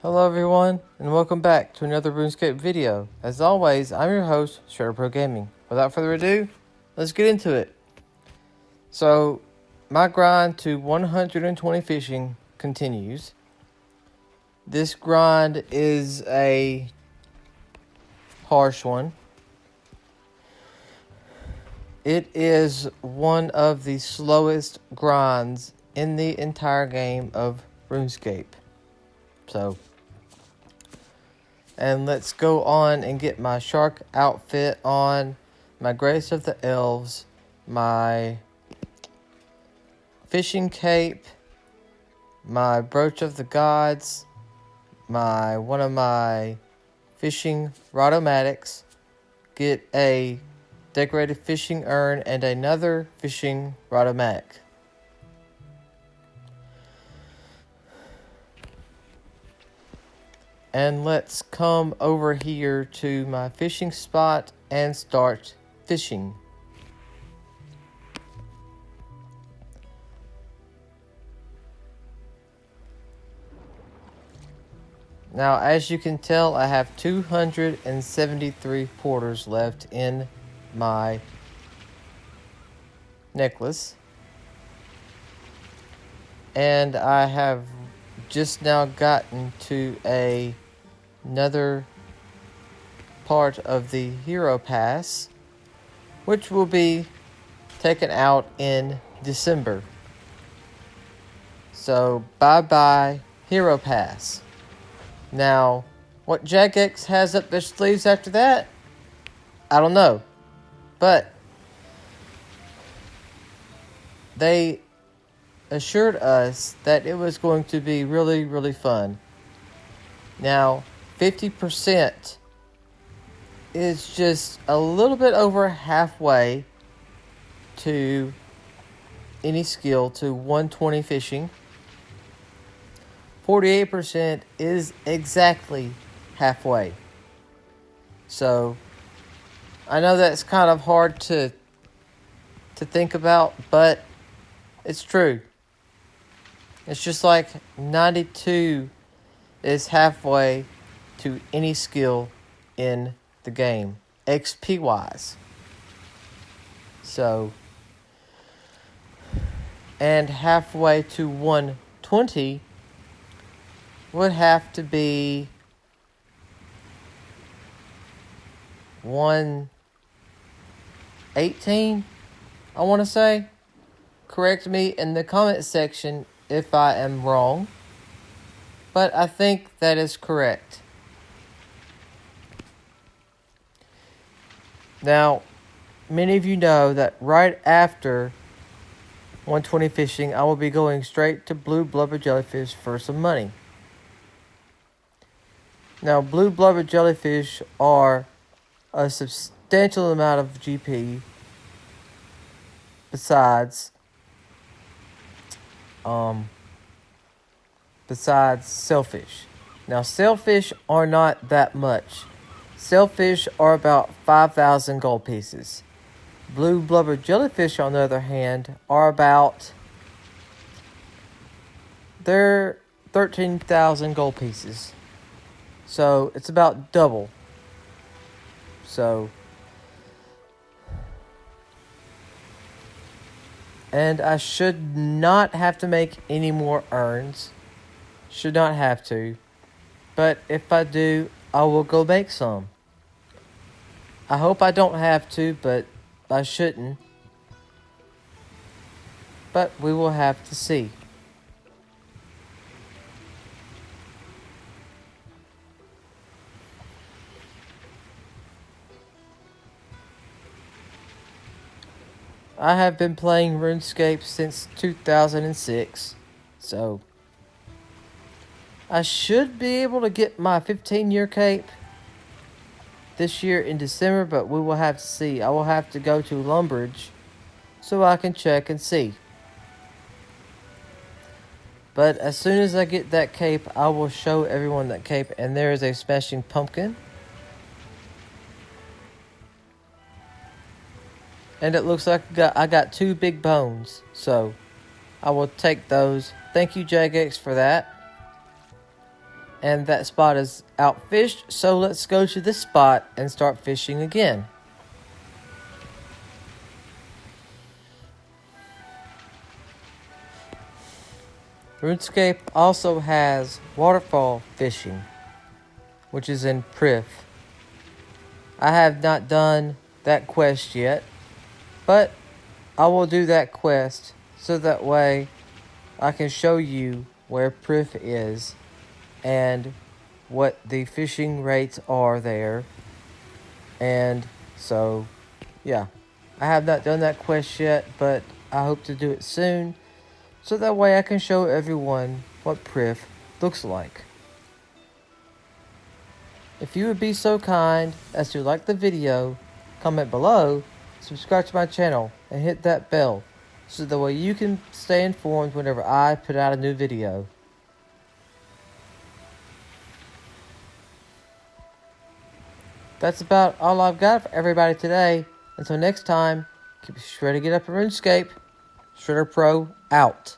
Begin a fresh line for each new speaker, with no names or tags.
Hello everyone, and welcome back to another RuneScape video. As always, I'm your host, Pro Gaming. Without further ado, let's get into it. So, my grind to 120 fishing continues. This grind is a harsh one. It is one of the slowest grinds in the entire game of RuneScape. And let's go on and get my shark outfit on, my Grace of the Elves, my fishing cape, my brooch of the gods, one of my fishing rodomatics, get a decorated fishing urn and another fishing rodomatic. And let's come over here to my fishing spot and start fishing. Now, as you can tell, I have 273 porters left in my necklace. And I have just now gotten to another part of the Hero Pass, which will be taken out in December. So, bye-bye Hero Pass. Now, what Jagex has up their sleeves after that, I don't know. But they assured us that it was going to be really, really fun. Now, 50% is just a little bit over halfway to any skill to 120 fishing. 48% is exactly halfway. So, I know that's kind of hard to think about, but it's true. It's just like 92 is halfway to any skill in the game, XP wise. So, and halfway to 120 would have to be 118, I want to say. Correct me in the comment section if I am wrong, but I think that is correct. Now, many of you know that right after 120 fishing, I will be going straight to blue blubber jellyfish for some money. Now, blue blubber jellyfish are a substantial amount of GP besides sailfish. Now, sailfish are not that much. Sailfish are about 5,000 gold pieces. Blue blubber jellyfish, on the other hand, are about, they're 13,000 gold pieces. So, it's about double. So, and I should not have to make any more urns. Should not have to. But if I do, I will go make some. I hope I don't have to, but I shouldn't. But we will have to see. I have been playing RuneScape since 2006, so I should be able to get my 15-year cape this year in December, but we will have to see. I will have to go to Lumbridge so I can check and see. But as soon as I get that cape, I will show everyone that cape, and there is a smashing pumpkin. And it looks like I got 2 big bones. So, I will take those. Thank you, Jagex, for that. and that spot is outfished, so let's go to this spot and start fishing again. RuneScape also has waterfall fishing, which is in Prif. I have not done that quest yet, but I will do that quest so that way I can show you where Prif is and what the fishing rates are there. And so, yeah, I have not done that quest yet, but I hope to do it soon, so that way I can show everyone what Prif looks like. If you would be so kind as to like the video, comment below, subscribe to my channel, and hit that bell, so that way you can stay informed whenever I put out a new video. That's about all I've got for everybody today. Until next time, keep sure to get up in RuneScape. Shredder Pro out.